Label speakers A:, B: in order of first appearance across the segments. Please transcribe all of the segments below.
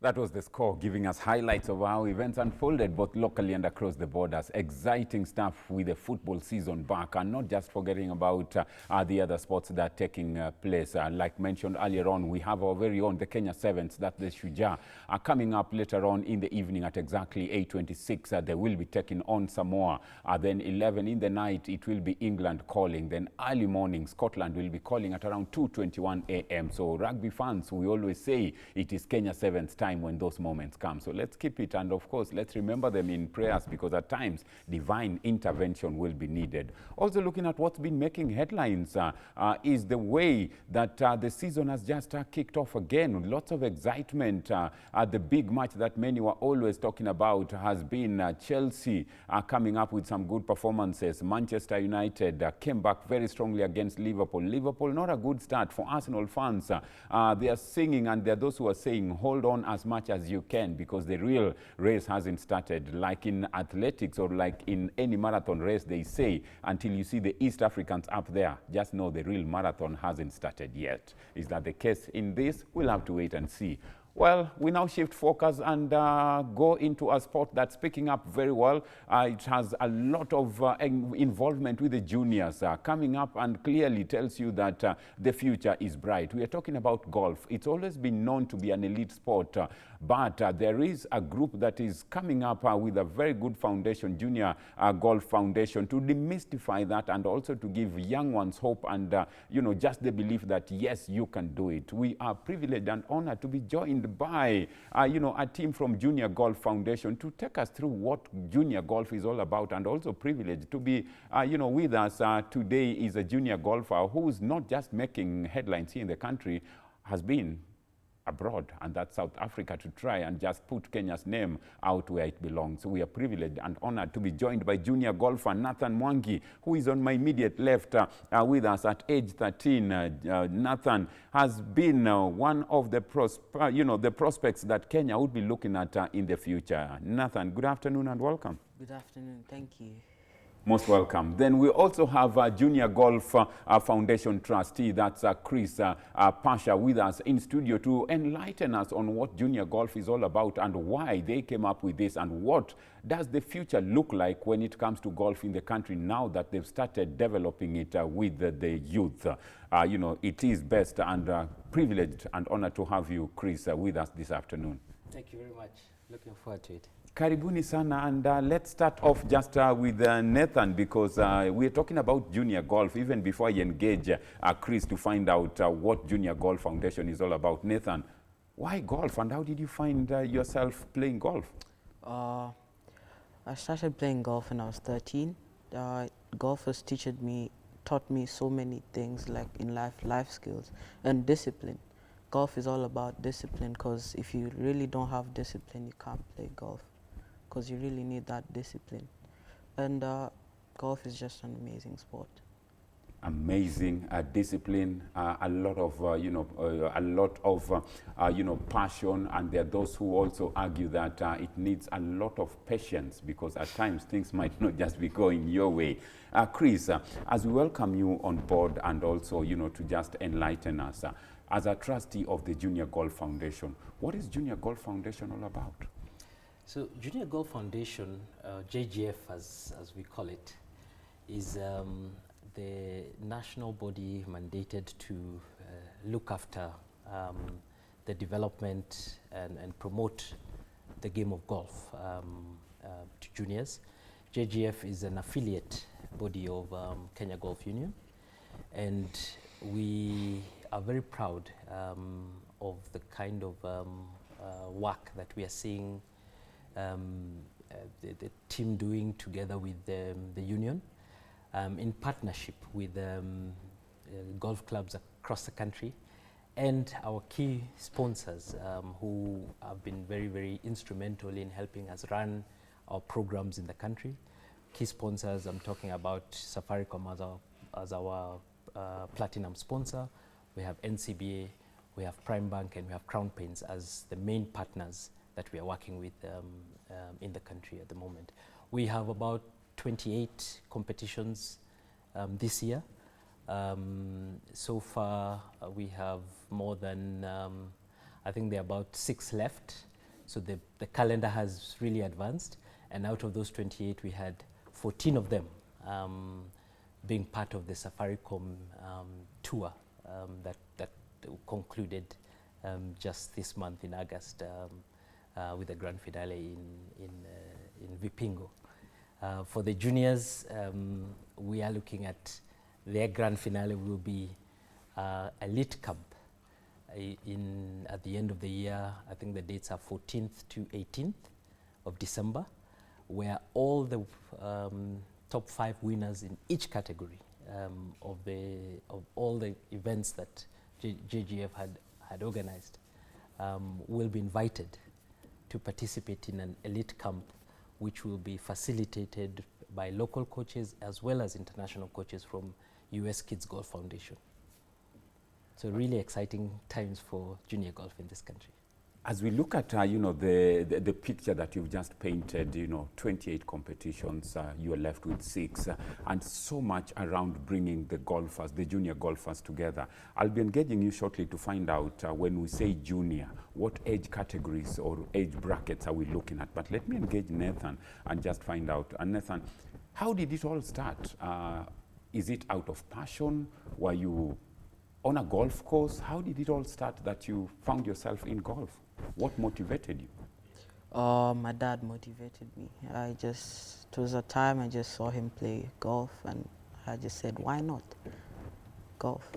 A: That was the score, giving us highlights of how events unfolded both locally and across the borders. Exciting stuff with the football season back, and not just forgetting about the other sports that are taking place. Like mentioned earlier on, we have our very own, the Kenya Sevens, that's the Shujaa, coming up later on in the evening at exactly 8:26. They will be taking on Samoa. Then 11 in the night, it will be England calling. Then early morning, Scotland will be calling at around 2:21 a.m. So rugby fans, we always say it is Kenya Sevens time when those moments come. So let's keep it, and of course let's remember them in prayers, because at times divine intervention will be needed. Also looking at what's been making headlines is the way that the season has just kicked off again. Lots of excitement. The big match that many were always talking about has been Chelsea coming up with some good performances. Manchester United came back very strongly against Liverpool. Liverpool, not a good start for Arsenal fans. They are singing, and there are those who are saying, hold on as much as you can, because the real race hasn't started. Like in athletics or like in any marathon race, they say, until you see the East Africans up there, just know the real marathon hasn't started yet. Is that the case in this? We'll have to wait and see. Well, we now shift focus and go into a sport that's picking up very well. It has a lot of involvement with the juniors coming up, and clearly tells you that the future is bright. We are talking about golf. It's always been known to be an elite sport, but there is a group that is coming up with a very good foundation, Junior Golf Foundation, to demystify that and also to give young ones hope and, just the belief that, yes, you can do it. We are privileged and honored to be joined by, a team from Junior Golf Foundation to take us through what junior golf is all about, and also privileged to be, with us today is a junior golfer who's not just making headlines here in the country, has been abroad, and that's South Africa, to try and just put Kenya's name out where it belongs. So we are privileged and honored to be joined by junior golfer Nathan Mwangi, who is on my immediate left with us at age 13. Nathan has been one of the prospects that Kenya would be looking at in the future. Nathan, good afternoon and welcome.
B: Good afternoon, thank you.
A: Most welcome. Then we also have a Junior Golf Foundation trustee, that's Chris Pasha, with us in studio to enlighten us on what junior golf is all about and why they came up with this, and what does the future look like when it comes to golf in the country now that they've started developing it with the youth. It is best and privileged and honored to have you, Chris, with us this afternoon.
C: Thank you very much. Looking forward to it.
A: Karibuni sana, and let's start off just with Nathan, because we're talking about junior golf even before I engage Chris to find out what Junior Golf Foundation is all about. Nathan, why golf, and how did you find yourself playing golf?
B: I started playing golf when I was 13. Golf has taught me so many things, like in life skills and discipline. Golf is all about discipline, because if you really don't have discipline, you can't play golf, because you really need that discipline. And golf is just an amazing sport.
A: Amazing discipline, a lot of passion, and there are those who also argue that it needs a lot of patience, because at times things might not just be going your way. Chris, as we welcome you on board, and also to just enlighten us, as a trustee of the Junior Golf Foundation, what is Junior Golf Foundation all about?
C: So Junior Golf Foundation, JGF as we call it, is the national body mandated to look after the development and promote the game of golf to juniors. JGF is an affiliate body of Kenya Golf Union, and we are very proud of the kind of work that we are seeing the team doing together with the union, in partnership with golf clubs across the country, and our key sponsors who have been very, very instrumental in helping us run our programs in the country. Key sponsors, I'm talking about Safaricom as our platinum sponsor. We have NCBA, we have Prime Bank, and we have Crown Paints as the main partners that we are working with in the country at the moment. We have about 28 competitions this year. So far, we have more than, I think there are about 6 left. So the calendar has really advanced, and out of those 28, we had 14 of them being part of the Safaricom tour that concluded just this month in August with the grand finale in Vipingo. For the juniors, we are looking at their grand finale will be elite camp at the end of the year. I think the dates are 14th to 18th of December, where all the top 5 winners in each category of all the events that JGF had organized will be invited to participate in an elite camp, which will be facilitated by local coaches as well as international coaches from US Kids Golf Foundation. So really exciting times for junior golf in this country.
A: As we look at the picture that you've just painted, 28 competitions, you are left with 6, and so much around bringing the golfers, the junior golfers together. I'll be engaging you shortly to find out when we say junior, what age categories or age brackets are we looking at. But let me engage Nathan and just find out. And Nathan, how did it all start? Is it out of passion? Were you on a golf course? How did it all start that you found yourself in golf? What motivated you?
B: My dad motivated me. It was a time I just saw him play golf, and I just said, why not golf?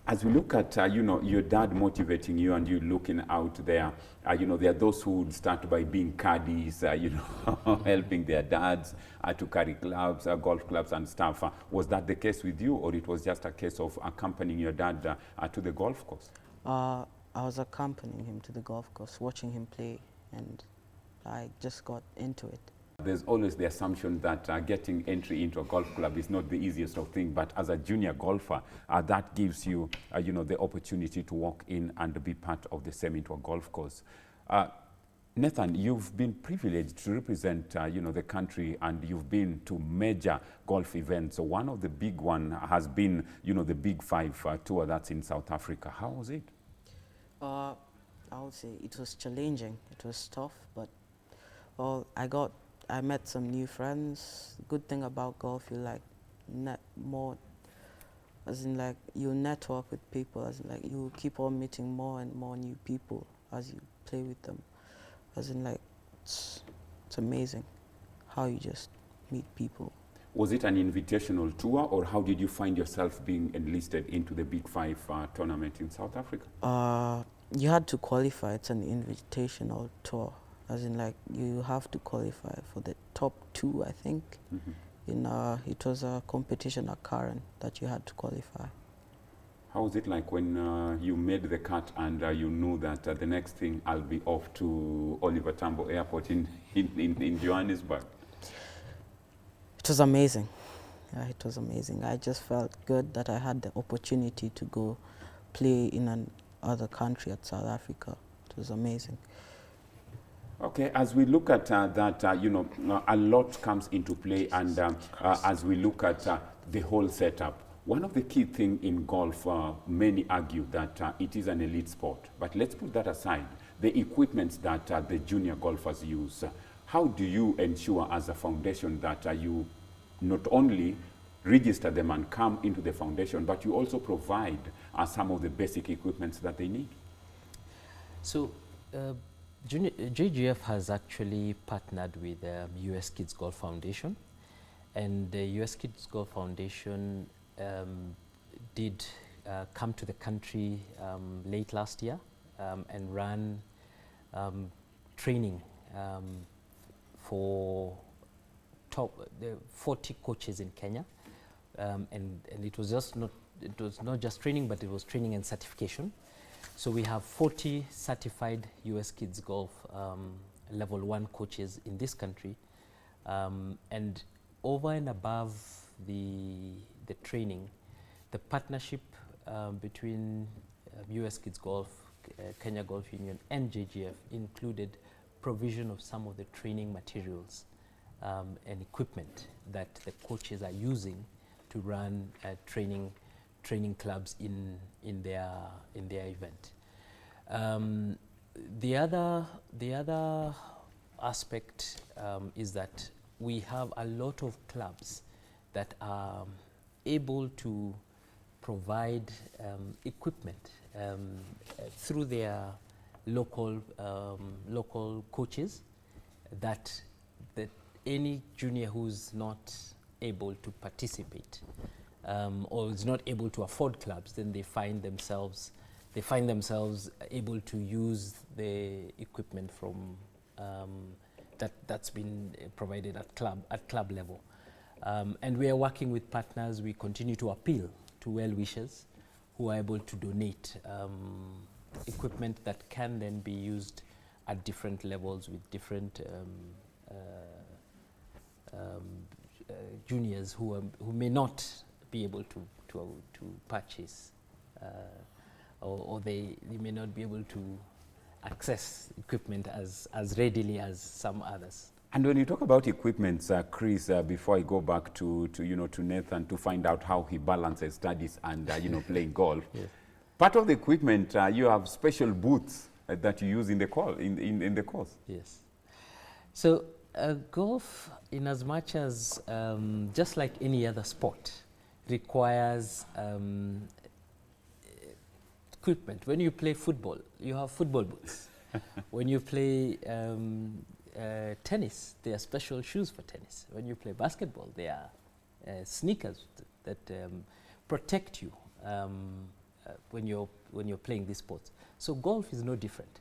A: As we look at, your dad motivating you and you looking out there, there are those who would start by being caddies, helping their dads to carry clubs, golf clubs and stuff. Was that the case with you, or it was just a case of accompanying your dad to the golf course?
B: I was accompanying him to the golf course, watching him play, and I just got into it.
A: There's always the assumption that getting entry into a golf club is not the easiest of things, but as a junior golfer, that gives you, the opportunity to walk in and be part of the same into a golf course. Nathan, you've been privileged to represent, the country, and you've been to major golf events. So one of the big one has been, the Big 5 tour that's in South Africa. How was it?
B: I would say it was challenging. It was tough, but I met some new friends. Good thing about golf, you you network with people, you keep on meeting more and more new people as you play with them. It's amazing how you just meet people.
A: Was it an invitational tour, or how did you find yourself being enlisted into the Big 5 tournament in South Africa?
B: You had to qualify. It's an invitational tour. You have to qualify for the top 2, I think. Mm-hmm. It was a competition at Karen that you had to qualify.
A: How was it like when you made the cut and you knew that the next thing I'll be off to Oliver Tambo Airport in Johannesburg?
B: It was amazing. It was amazing. I just felt good that I had the opportunity to go play in another country at South Africa. It was amazing.
A: Okay, as we look at that, a lot comes into play, and as we look at the whole setup, one of the key things in golf, many argue that it is an elite sport. But let's put that aside. The equipment that the junior golfers use, how do you ensure as a foundation that you not only register them and come into the foundation, but you also provide some of the basic equipment that they need?
C: So JGF has actually partnered with US Kids Golf Foundation, and the US Kids Golf Foundation did come to the country late last year and ran training for the 40 coaches in Kenya, and it was not just training, but it was training and certification. So we have 40 certified US Kids Golf level 1 coaches in this country, and over and above the training, the partnership between US Kids Golf, Kenya Golf Union and JGF included provision of some of the training materials and equipment that the coaches are using to run training clubs in their event. the other aspect is that we have a lot of clubs that are able to provide equipment through their local coaches that any junior who's not able to participate or is not able to afford clubs, then they find themselves able to use the equipment from that's been provided at club level. And we are working with partners. We continue to appeal to well-wishers who are able to donate equipment that can then be used at different levels with different juniors who may not be able to purchase or they may not be able to access equipment as readily as some others.
A: And when you talk about equipment, Chris, before I go back to Nathan to find out how he balances studies and playing golf, yes. Part of the equipment you have special boots that you use in the course.
C: Yes. So golf, in as much as just like any other sport, requires equipment. When you play football, you have football boots. When you play tennis, there are special shoes for tennis. When you play basketball, there are sneakers that protect you when you're playing these sports. So golf is no different.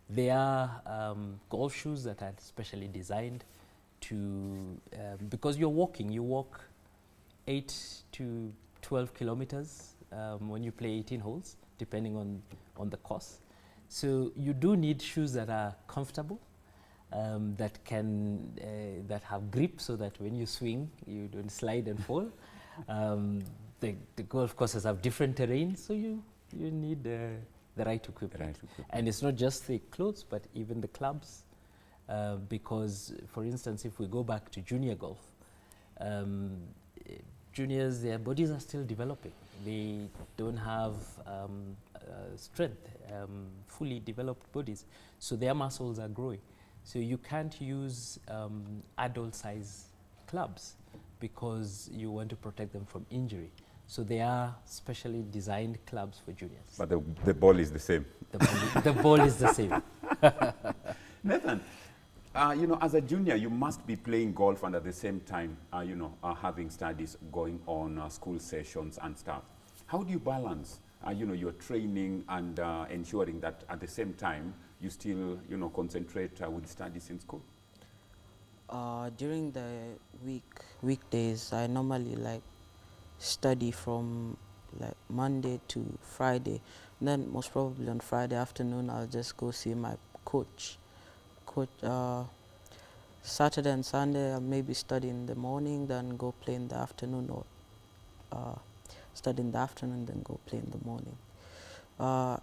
C: There are golf shoes that are specially designed to because you walk 8 to 12 kilometers when you play 18 holes, depending on the course. So you do need shoes that are comfortable, that have grip, so that when you swing, you don't slide and fall. The golf courses have different terrain, so you need the right equipment. And it's not just the clothes, but even the clubs, because, for instance, if we go back to junior golf, juniors, their bodies are still developing. They don't have strength, fully developed bodies, so their muscles are growing. So you can't use adult size clubs because you want to protect them from injury. So they are specially designed clubs for juniors.
A: But the ball is the same.
C: The ball is the same.
A: Nathan, as a junior, you must be playing golf and at the same time, having studies going on, school sessions and stuff. How do you balance, your training and ensuring that at the same time you still, concentrate with studies in school?
B: During the weekdays, I normally study from Monday to Friday. And then most probably on Friday afternoon, I'll just go see my coach. Saturday and Sunday, I'll maybe study in the morning, then go play in the afternoon, or study in the afternoon, then go play in the morning. I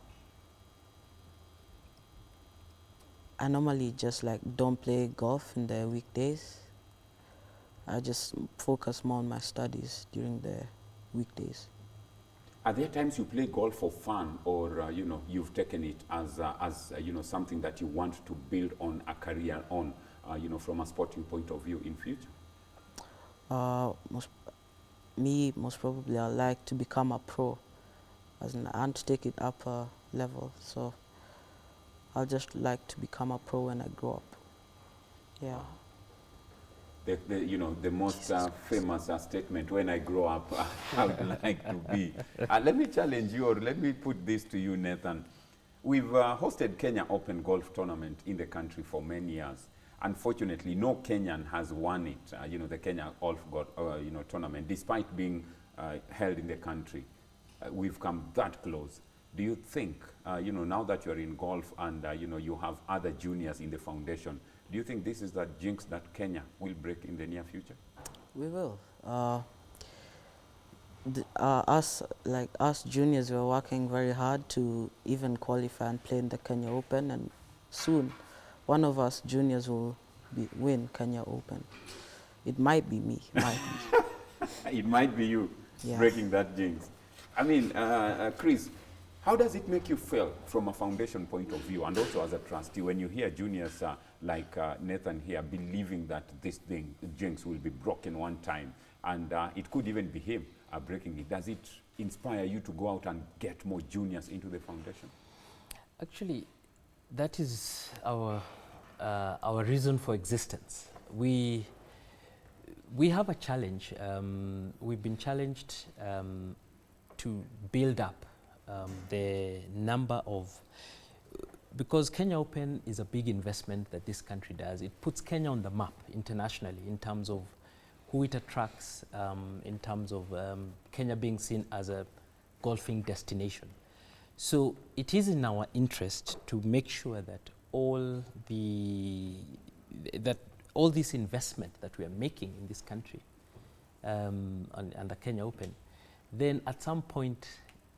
B: normally just don't play golf in the weekdays. I just focus more on my studies during the weekdays.
A: Are there times you play golf for fun, or you've taken it as something that you want to build on a career on, from a sporting point of view in future?
B: Most probably I like to become a pro, as in I want to take it up a level. So I'll just like to become a pro when I grow up. Yeah.
A: The most famous statement, when I grow up, I would like to be. Let me challenge you, or let me put this to you, Nathan. We've hosted Kenya Open Golf Tournament in the country for many years. Unfortunately, no Kenyan has won it, the Kenya Golf Tournament, despite being held in the country. We've come that close. Do you think, now that you're in golf and, you have other juniors in the foundation, do you think this is the jinx that Kenya will break in the near future?
B: We will. Us juniors, we're working very hard to even qualify and play in the Kenya Open, and soon one of us juniors will win Kenya Open. It might be me.
A: It might be you breaking that jinx. I mean, Chris, How does it make you feel from a foundation point of view and also as a trustee when you hear juniors like Nathan here believing that this thing, jinx, will be broken one time and it could even be him breaking it? Does it inspire you to go out and get more juniors into the foundation?
C: Actually, that is our reason for existence. We have a challenge. We've been challenged to build up the number of, because Kenya Open is a big investment that this country does. It puts Kenya on the map internationally in terms of who it attracts, in terms of Kenya being seen as a golfing destination. So it is in our interest to make sure that all this investment that we are making in this country under Kenya Open, then at some point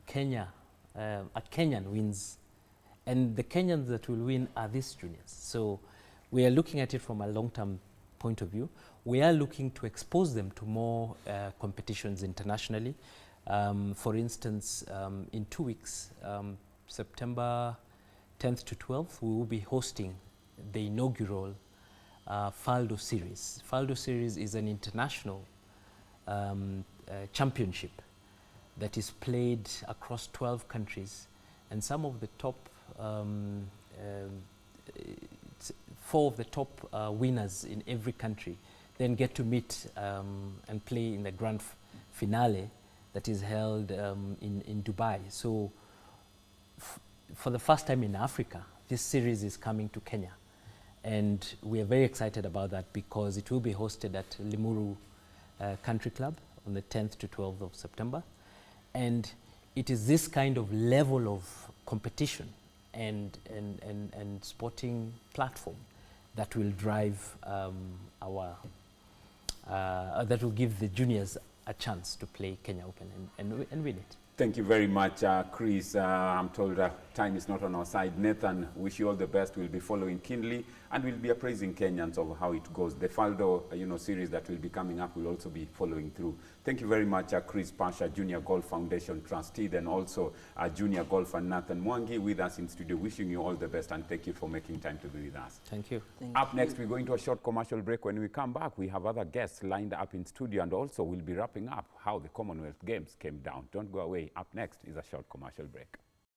C: Kenya, a Kenyan wins, and the Kenyans that will win are these juniors. So we are looking at it from a long-term point of view. We are looking to expose them to more competitions internationally. For instance, in 2 weeks, September 10th to 12th, we will be hosting the inaugural Faldo Series. Faldo Series is an international championship that is played across 12 countries, and some of the top, 4 of the top winners in every country then get to meet and play in the grand finale that is held in Dubai. So for the first time in Africa, this series is coming to Kenya. And we are very excited about that because it will be hosted at Limuru Country Club on the 10th to 12th of September. And it is this kind of level of competition and sporting platform that will drive that will give the juniors a chance to play Kenya Open and win it.
A: Thank you very much, Chris. I'm told time is not on our side. Nathan, wish you all the best. We'll be following keenly and we'll be appraising Kenyans of how it goes. The Faldo series that will be coming up will also be following through. Thank you very much, Chris Pasha, Junior Golf Foundation Trustee, then also Junior Golfer Nathan Mwangi with us in studio. Wishing you all the best and thank you for making time to be with us.
C: Thank you.
A: Up next, we're going to a short commercial break. When we come back, we have other guests lined up in studio and also we'll be wrapping up how the Commonwealth Games came down. Don't go away. Up next is a short commercial break.